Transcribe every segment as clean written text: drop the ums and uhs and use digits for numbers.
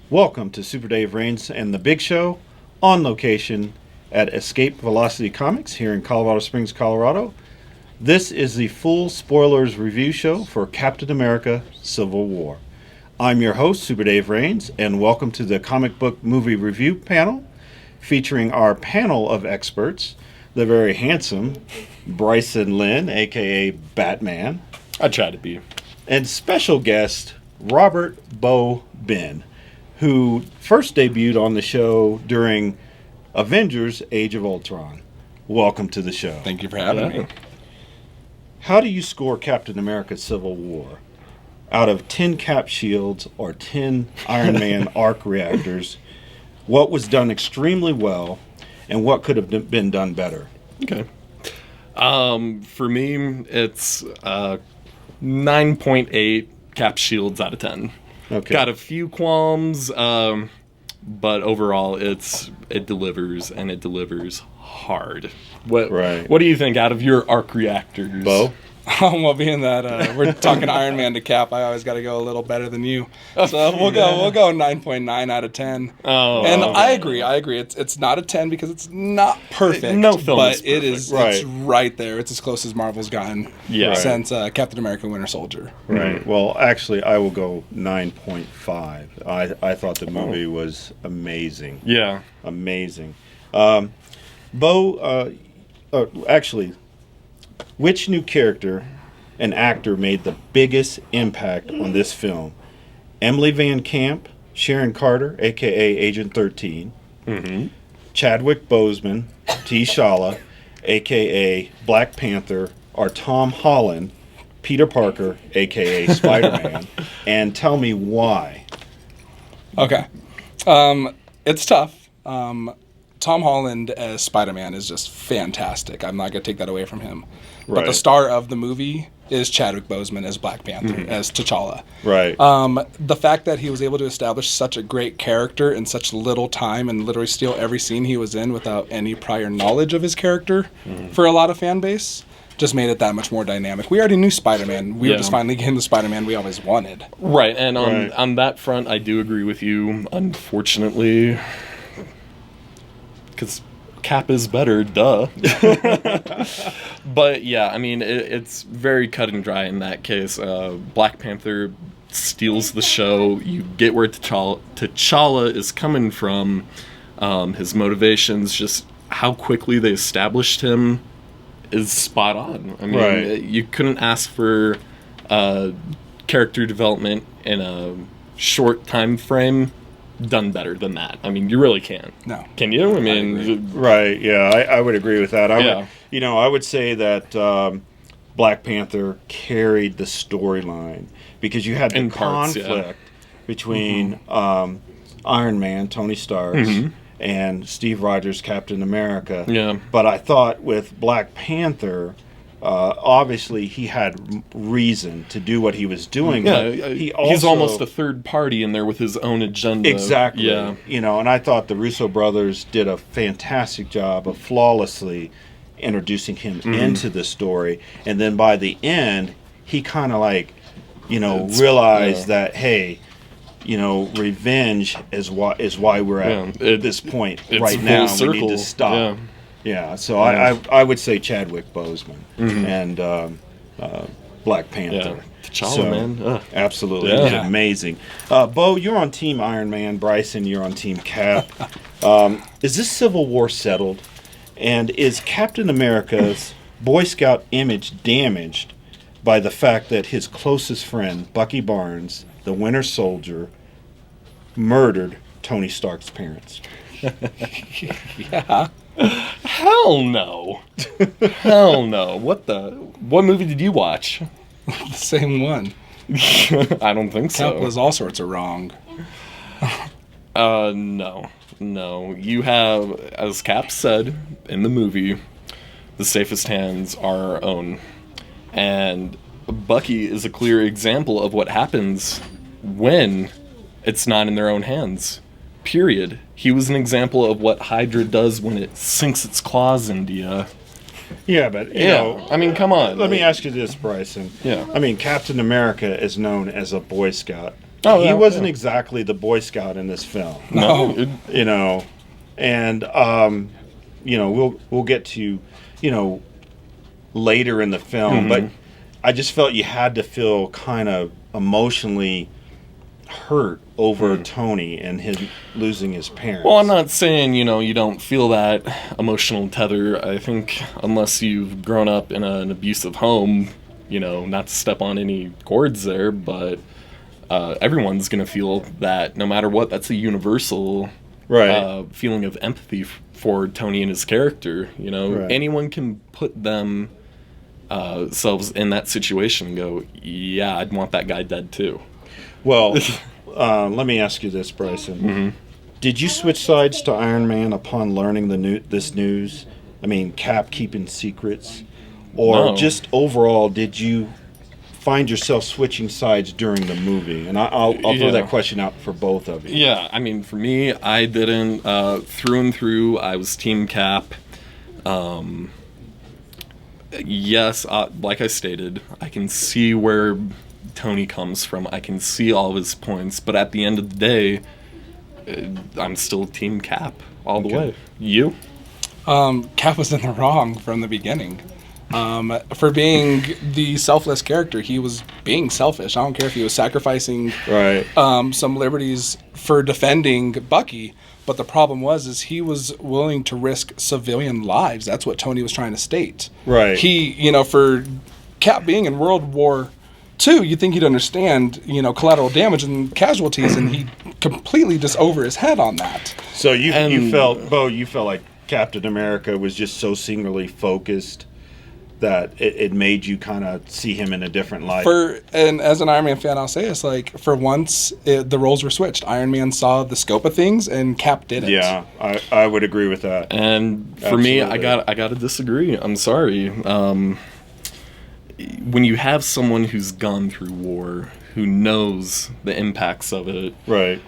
Welcome to Super Dave Rains and the Big Show, on location at Escape Velocity Comics here in Colorado Springs, Colorado. This is the full spoilers review show for Captain America Civil War. I'm your host, Super Dave Rains, and welcome to the comic book movie review panel, featuring our panel of experts, the very handsome Bryson Lynn, aka Batman. I try to be. And special guest Robert Bo Ben, who first debuted on the show during Avengers Age of Ultron. Welcome to the show. Thank you for having me. How do you score Captain America Civil War? Out of 10 cap shields or 10 Iron Man arc reactors, what was done extremely well and what could have been done better? Okay. For me, it's 9.8 cap shields out of 10. Okay. Got a few qualms, but overall, it delivers, and it delivers hard. What do you think out of your arc reactors? Bo? Well, being that we're talking Iron Man to Cap, I always got to go a little better than you. So we'll go 9.9 out of 10. Oh, and okay. I agree. It's not a 10 because it's not perfect. No film but is perfect. It is. Right. It's right there. It's as close as Marvel's gotten since Captain America: Winter Soldier. Right. Well, actually, I will go 9.5. I thought the movie was amazing. Yeah. Amazing. Bo, actually, which new character and actor made the biggest impact on this film? Emily Van Camp, Sharon Carter, a.k.a. Agent 13, Chadwick Boseman, T'Challa, a.k.a. Black Panther, or Tom Holland, Peter Parker, a.k.a. Spider-Man, and tell me why. Okay. It's tough. Tom Holland as Spider-Man is just fantastic. I'm not going to take that away from him. But the star of the movie is Chadwick Boseman as Black Panther, as T'Challa. Right. The fact that he was able to establish such a great character in such little time and literally steal every scene he was in without any prior knowledge of his character for a lot of fan base just made it that much more dynamic. We already knew Spider-Man. We were just finally getting the Spider-Man we always wanted. Right, and on that front, I do agree with you, unfortunately, because Cap is better, duh. But yeah, I mean, it's very cut and dry in that case. Black Panther steals the show. You get where T'Challa is coming from, his motivations, just how quickly they established him is spot on. I mean, you couldn't ask for character development in a short time frame done better than that. I mean, you really can't. No. Can you? I mean, Right, yeah, I would agree with that. I would say that Black Panther carried the storyline because you had the conflict between Iron Man, Tony Stark, and Steve Rogers, Captain America. Yeah. But I thought with Black Panther, obviously he had reason to do what he was doing. Yeah, but he's almost a third party in there with his own agenda. Exactly. Yeah. And I thought the Russo brothers did a fantastic job of flawlessly introducing him into the story. And then by the end, he kind of realized that, hey, revenge is why we're at this point right now. We need to stop. Yeah, so I would say Chadwick Boseman and Black Panther. Yeah. T'Challa, man. Absolutely. He's amazing. Bo, you're on Team Iron Man. Bryson, you're on Team Cap. Is this Civil War settled? And is Captain America's Boy Scout image damaged by the fact that his closest friend, Bucky Barnes, the Winter Soldier, murdered Tony Stark's parents? Yeah. Hell no. Hell no. What movie did you watch? The same one. I don't think so. Cap was all sorts of wrong. No. You have, as Cap said in the movie, the safest hands are our own. And Bucky is a clear example of what happens when it's not in their own hands. Period. He was an example of what Hydra does when it sinks its claws into you. Yeah, but you know, I mean, come on. Let me ask you this, Bryson. Yeah. I mean, Captain America is known as a Boy Scout. Oh, he yeah, wasn't yeah. exactly the Boy Scout in this film. No, You know, and we'll get to later in the film, but I just felt you had to feel kind of emotionally hurt over Tony and him losing his parents. well, I'm not saying, you don't feel that emotional tether. I think unless you've grown up in an abusive home, not to step on any chords there, but everyone's going to feel that no matter what. That's a universal feeling of empathy for Tony and his character. Right. Anyone can put themselves in that situation and go, yeah, I'd want that guy dead too. Well, let me ask you this, Bryson. Did you switch sides to Iron Man upon learning this news? I mean, Cap keeping secrets? Or No. just overall, did you find yourself switching sides during the movie? And I'll throw Yeah. that question out for both of you. Yeah, I mean, for me, I didn't. Through and through, I was Team Cap. Yes, like I stated, I can see where Tony comes from. I can see all of his points, but at the end of the day, I'm still Team Cap all the way. You? Cap was in the wrong from the beginning. For being the selfless character, he was being selfish. I don't care if he was sacrificing some liberties for defending Bucky, but the problem is he was willing to risk civilian lives. That's what Tony was trying to state. Right. He, for Cap being in World War II, you'd think he'd understand, collateral damage and casualties, and he completely just over his head on that. So you felt like Captain America was just so singularly focused that it made you kind of see him in a different light. And as an Iron Man fan, I'll say it's like, for once, the roles were switched. Iron Man saw the scope of things, and Cap didn't. Yeah, I would agree with that. And for me, I got to disagree. I'm sorry. When you have someone who's gone through war, who knows the impacts of it, Right.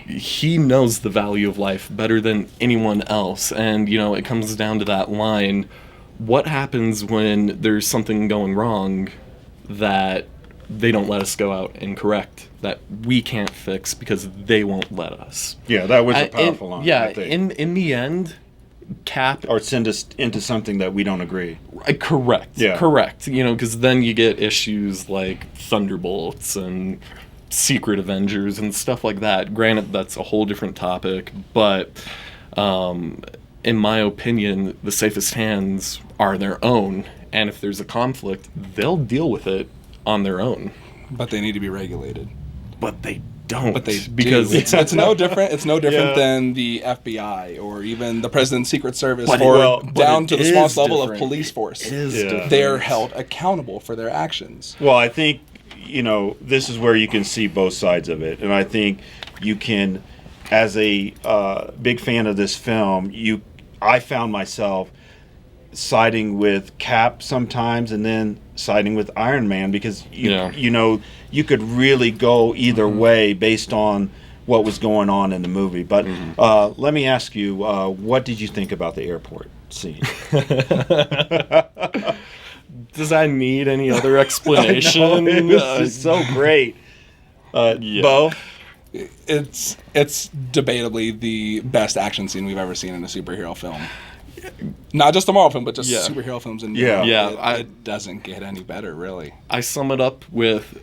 he knows the value of life better than anyone else. And, it comes down to that line. What happens when there's something going wrong that they don't let us go out and correct, that we can't fix because they won't let us? Yeah, that was a powerful line. Yeah, I think. in the end, Cap... Or send us into something that we don't agree. Correct. Yeah. Correct. Because then you get issues like Thunderbolts and Secret Avengers and stuff like that. Granted, that's a whole different topic, but in my opinion, the safest hands are their own, and if there's a conflict, they'll deal with it on their own. But they need to be regulated. But they don't. But they because do. It's no different. It's no different Yeah. than the FBI or even the President's Secret Service, But or but down it to the is smallest level of different. police force. It is Yeah. different. They are held accountable for their actions. Well, I think, this is where you can see both sides of it. And I think you can, as a big fan of this film, I found myself siding with Cap sometimes and then siding with Iron Man because, you could really go either way based on what was going on in the movie. But let me ask you, what did you think about the airport scene? Does that need any other explanation? I know, it was just so great. Yeah. Bo? It's debatably the best action scene we've ever seen in a superhero film. Not just a Marvel film, but just Yeah. superhero films in Yeah. general. Yeah, It doesn't get any better, really. I sum it up with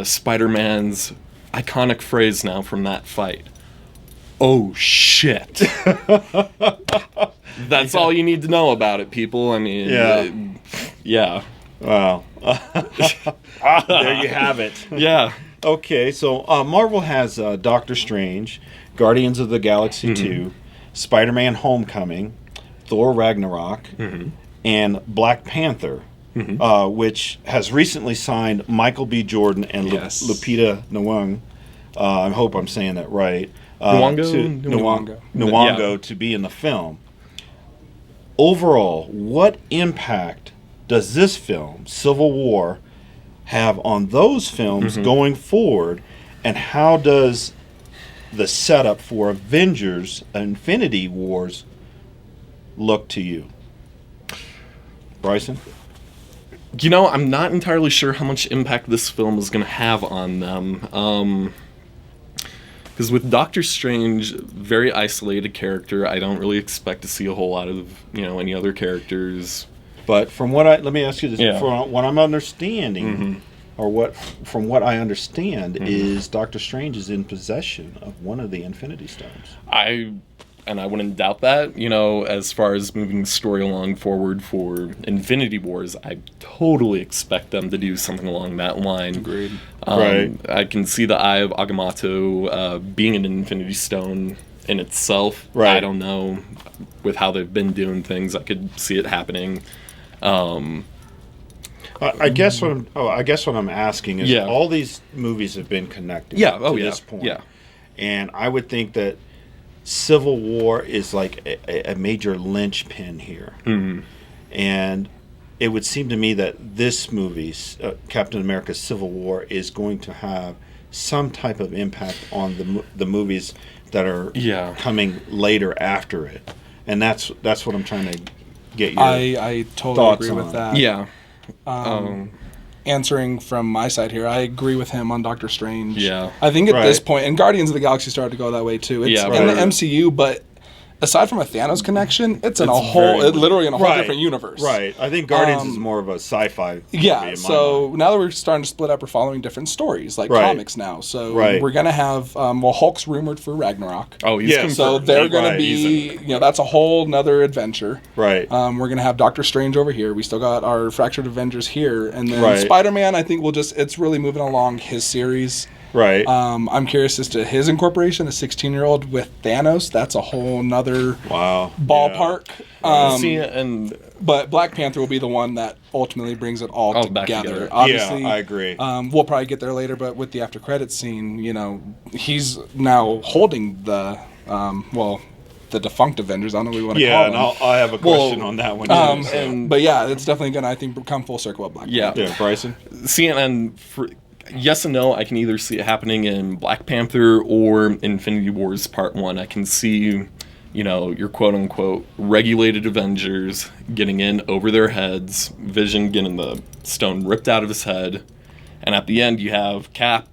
Spider-Man's iconic phrase now from that fight. Oh, shit. That's all you need to know about it, people. I mean, yeah. Wow. There you have it. Yeah. Okay, so Marvel has Doctor Strange, Guardians of the Galaxy 2, Spider-Man Homecoming, Thor Ragnarok, and Black Panther, which has recently signed Michael B. Jordan and Yes. Lupita Nyong'o. I hope I'm saying that right. Nyong'o? Nyong'o to be in the film. Overall, what impact does this film, Civil War, have on those films going forward, and how does the setup for Avengers Infinity Wars look to you? Bryson? I'm not entirely sure how much impact this film is going to have on them. Because with Doctor Strange, very isolated character, I don't really expect to see a whole lot of, any other characters. But let me ask you this: Yeah. from what I'm understanding, from what I understand, is Doctor Strange is in possession of one of the Infinity Stones. I wouldn't doubt that, as far as moving the story along forward for Infinity Wars, I totally expect them to do something along that line. Agreed. Right. I can see the Eye of Agamotto being an Infinity Stone in itself. Right. I don't know. With how they've been doing things, I could see it happening. I guess what I'm asking is, Yeah. all these movies have been connected Yeah. to this point. Yeah. And I would think that Civil War is like a major linchpin here. Mm-hmm. And it would seem to me that this movie, Captain America Civil War, is going to have some type of impact on the movies that are coming later after it. And that's what I'm trying to get your I totally thoughts agree on. with that. Yeah. Answering from my side here, I agree with him on Doctor Strange. Yeah. I think at this Right. point, and Guardians of the Galaxy started to go that way too. It's Yeah, in the right. MCU, but aside from a Thanos connection, it's in a It's whole, very- literally in a whole Right. different universe. Right. I think Guardians is more of a sci-fi movie Yeah, in my so mind. now that we're starting to split up, we're following different stories, like Right. comics now. So Right. we're going to have, Hulk's rumored for Ragnarok. Oh, he's Yeah, confirmed. So they're going Right. to be, that's a whole nother adventure. Right. We're going to have Doctor Strange over here. We still got our Fractured Avengers here. And then Right. Spider-Man, I think it's really moving along his series. Right. I'm curious as to his incorporation, a 16-year-old with Thanos. That's a whole nother Wow. ballpark. See, and But Black Panther will be the one that ultimately brings it all back together. together. Obviously, Yeah, I agree. We'll probably get there later, but with the after credits scene, he's now holding the the defunct Avengers. I don't know what we want to Yeah, call and them. I have a question on that one. and But yeah, it's definitely going to, I think, come full circle with Black yeah. Panther. Yeah, Bryson. See, and for yes and no, I can either see it happening in Black Panther or Infinity Wars Part 1. I can see, your quote-unquote regulated Avengers getting in over their heads, Vision getting the stone ripped out of his head, and at the end you have Cap,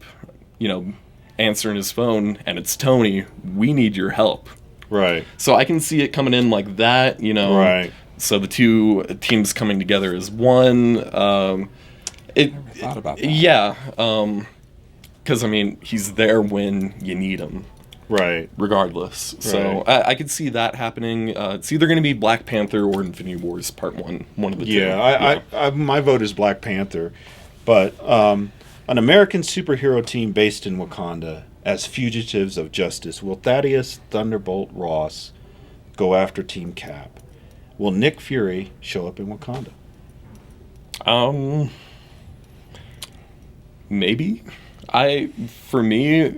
answering his phone, and it's Tony, we need your help. Right. So I can see it coming in like that, Right. So the two teams coming together as one. Thought about that. Yeah, because he's there when you need him, Right. regardless. So Right. I could see that happening. It's either going to be Black Panther or Infinity Wars Part 1, one of the two. Yeah, I my vote is Black Panther, but an American superhero team based in Wakanda as fugitives of justice. Will Thaddeus Thunderbolt Ross go after Team Cap? Will Nick Fury show up in Wakanda? Maybe. For me,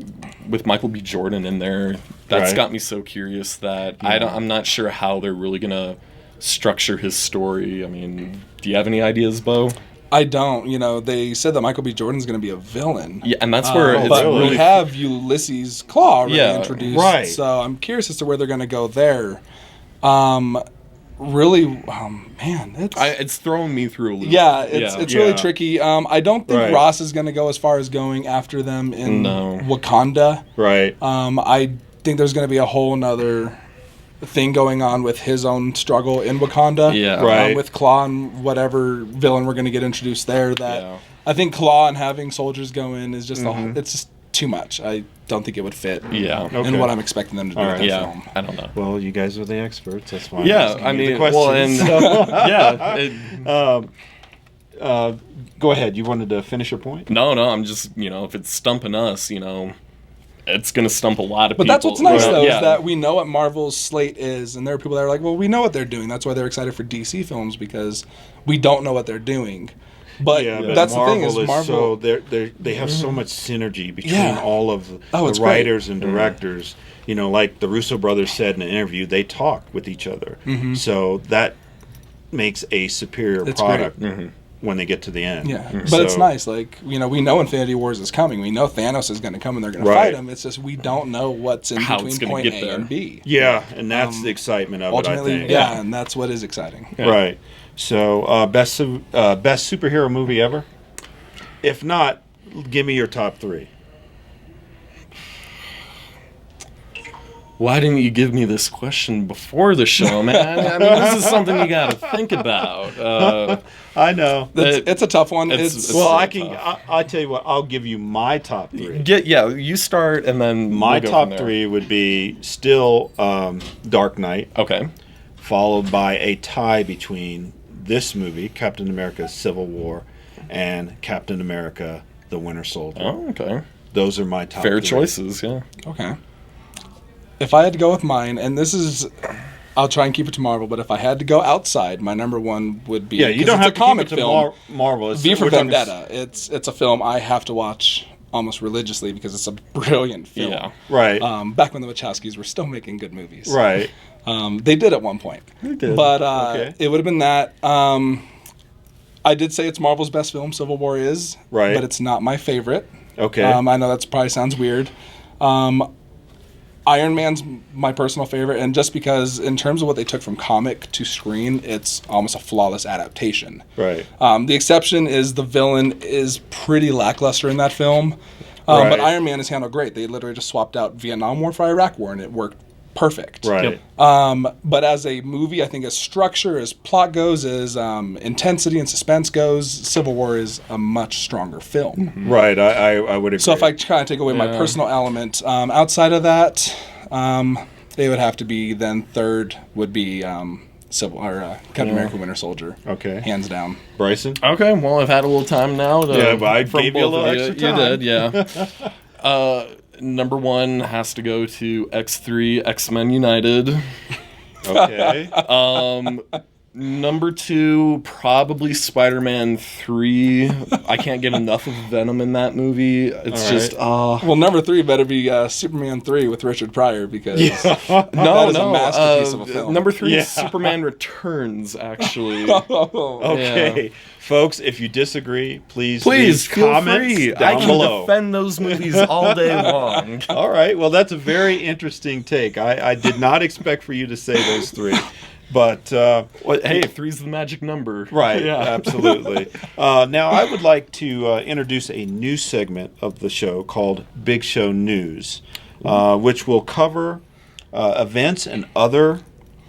with Michael B. Jordan in there, that's Right. got me so curious that I'm not sure how they're really gonna structure his story. Do you have any ideas, Bo? I don't. They said that Michael B. Jordan's going to be a villain. Yeah, and that's where it's But really we have Ulysses Claw already Yeah, introduced. right. So I'm curious as to where they're going to go there. Man, it's throwing me through a loop. yeah, it's Yeah. really tricky. I don't think Right. Ross is going to go as far as going after them in No. Wakanda. Right. I think there's going to be a whole nother thing going on with his own struggle in Wakanda. Yeah. Right. With Claw and whatever villain we're going to get introduced there. That Yeah. I think Claw and having soldiers go in is just it's just too much. I don't think it would fit. Yeah. Okay. In what I'm expecting them to do All with right. that Yeah. film. I don't know. Well, you guys are the experts. That's why. I'm Yeah, asking you the well, and questions. yeah. Go ahead. You wanted to finish your point? No, I'm just if it's stumping us, it's gonna stump a lot of But people. that's what's nice, though, Yeah. is that we know what Marvel's slate is, and there are people that are like, well, we know what they're doing. That's why they're excited for DC films, because we don't know what they're doing. But that's the thing, is Marvel... they have so much synergy between Yeah. all of it's the great. writers and directors. Like the Russo brothers said in an interview, they talk with each other. So that makes a superior It's product. when they get to the end. Yeah, but it's nice. Like, we know Infinity Wars is coming. We know Thanos is going to come and they're going to fight him. It's just we don't know what's in between point A and B. Yeah, and that's the excitement of it, I think. Yeah, and that's what is exciting. Yeah. Right. So, best superhero movie ever? If not, give me your top 3. Why didn't you give me this question before the show, man? I mean, this is something you got to think about. I know. It's a tough one. I'll tell you what, I'll give you my top 3. You start, and then my top 3 would be still Dark Knight. Okay. Followed by a tie between this movie, Captain America Civil War, and Captain America The Winter Soldier. Oh, okay. Those are my top 3. Fair choices, yeah. Okay. If I had to go with mine, and this is, I'll try and keep it to Marvel, but if I had to go outside, my number 1 would be... Yeah, you don't have to keep it to Marvel. V for Vendetta. It's a film I have to watch almost religiously because it's a brilliant film. Yeah. Right. Back when the Wachowskis were still making good movies. Right. They did at one point. They did. But it would have been that. I did say it's Marvel's best film, Civil War is. Right. But it's not my favorite. Okay. I know that probably sounds weird. Iron Man's my personal favorite, and just because in terms of what they took from comic to screen, it's almost a flawless adaptation. Right. The exception is the villain is pretty lackluster in that film, but Iron Man is handled great. They literally just swapped out Vietnam War for Iraq War, and it worked perfect. Right. But as a movie, I think as structure, as plot goes, as intensity and suspense goes, Civil War is a much stronger film. Right, I would agree. So if I kind of take away my personal element, outside of that, they would have to be then third would be Captain America Winter Soldier. Okay. Hands down. Bryson? Okay, well, I've had a little time now. But I gave you a little extra time. You did, yeah. Number 1 has to go to X3, X-Men United. Okay. Number 2, probably Spider-Man 3. I can't get enough of Venom in that movie. It's just... Well, number 3 better be Superman 3 with Richard Pryor, because that is a masterpiece of a film. Number 3 is Superman Returns, actually. Okay. Yeah. Folks, if you disagree, please feel comments free. down I can below. Defend those movies all day long. All right. Well, that's a very interesting take. I did not expect for you to say those 3. But, hey, 3's the magic number. Right, absolutely. Now, I would like to introduce a new segment of the show called Big Show News, which will cover events and other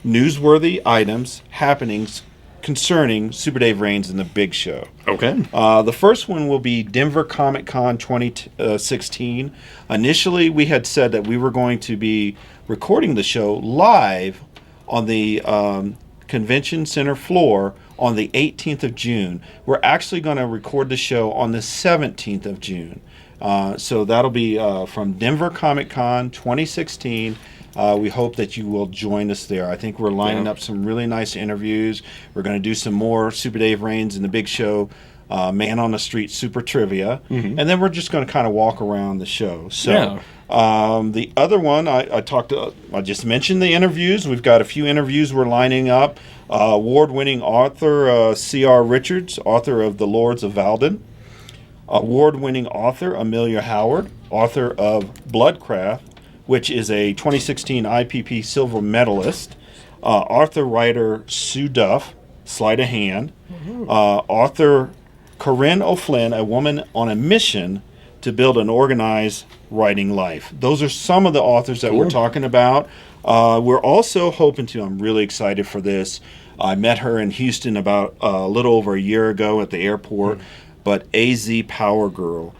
newsworthy items, happenings concerning Super Dave Raines and the Big Show. Okay. The first one will be Denver Comic Con 2016. Initially, we had said that we were going to be recording the show live on the convention center floor on the 18th of June. We're actually going to record the show on the 17th of June. So that'll be from Denver Comic Con 2016. We hope that you will join us there. I think we're lining up some really nice interviews. We're going to do some more Super Dave Raines and the Big Show Man on the Street Super Trivia. And then we're just going to kind of walk around the show. So the other one, I just mentioned the interviews. We've got a few interviews we're lining up. Award-winning author C.R. Richards, author of The Lords of Valden. Award-winning author Amelia Howard, author of Bloodcraft, which is a 2016 IPP silver medalist. Author-writer Sue Duff, sleight of hand. Author Corinne O'Flynn, a woman on a mission to build an organized writing life. Those are some of the authors that we're talking about. We're also hoping to, I'm really excited for this. I met her in Houston about a little over a year ago at the airport. But AZ Power Girl,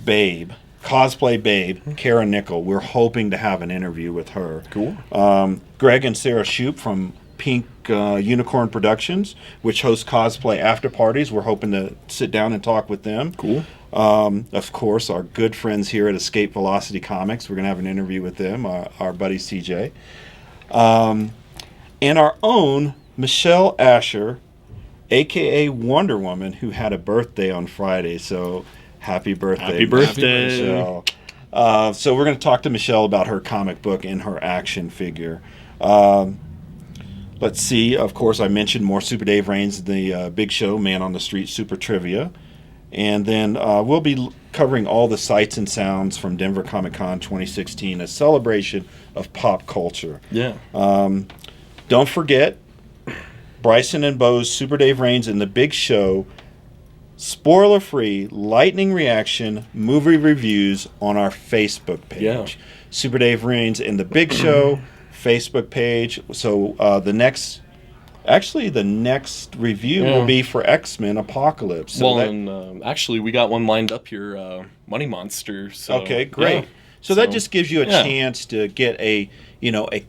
Babe, Cosplay Babe, Kara Nickel, we're hoping to have an interview with her. Cool. Greg and Sarah Shoup from Pink Unicorn Productions, which hosts cosplay after parties. We're hoping to sit down and talk with them. Cool. Of course, our good friends here at Escape Velocity Comics. We're going to have an interview with them, our buddy CJ. And our own Michelle Asher, a.k.a. Wonder Woman, who had a birthday on Friday. So happy birthday. Happy birthday, Michelle. So we're going to talk to Michelle about her comic book and her action figure. Let's see. Of course, I mentioned more Super Dave Raines, the Big Show, Man on the Street, Super Trivia. And then we'll be covering all the sights and sounds from Denver Comic Con 2016, a celebration of pop culture. Yeah. Don't forget, Bryson and Bo's Super Dave Raines and the Big Show, spoiler-free, lightning reaction movie reviews on our Facebook page. Yeah. Super Dave Raines and the Big Show Facebook page. So the next review will be for X-Men Apocalypse. So and actually, we got one lined up here, Money Monster. So, okay, great. Yeah. So that just gives you a chance to get a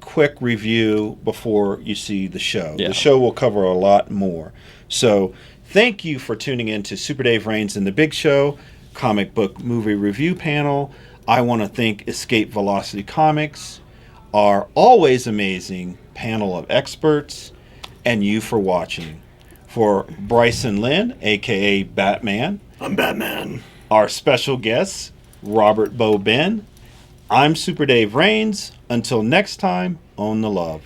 quick review before you see the show. Yeah. The show will cover a lot more. So thank you for tuning in to Super Dave Raines and the Big Show comic book movie review panel. I want to thank Escape Velocity Comics, our always amazing panel of experts, and you for watching. For Bryson Lynn, a.k.a. Batman. I'm Batman. Our special guests, Robert Bo Ben. I'm Super Dave Raines. Until next time, own the love.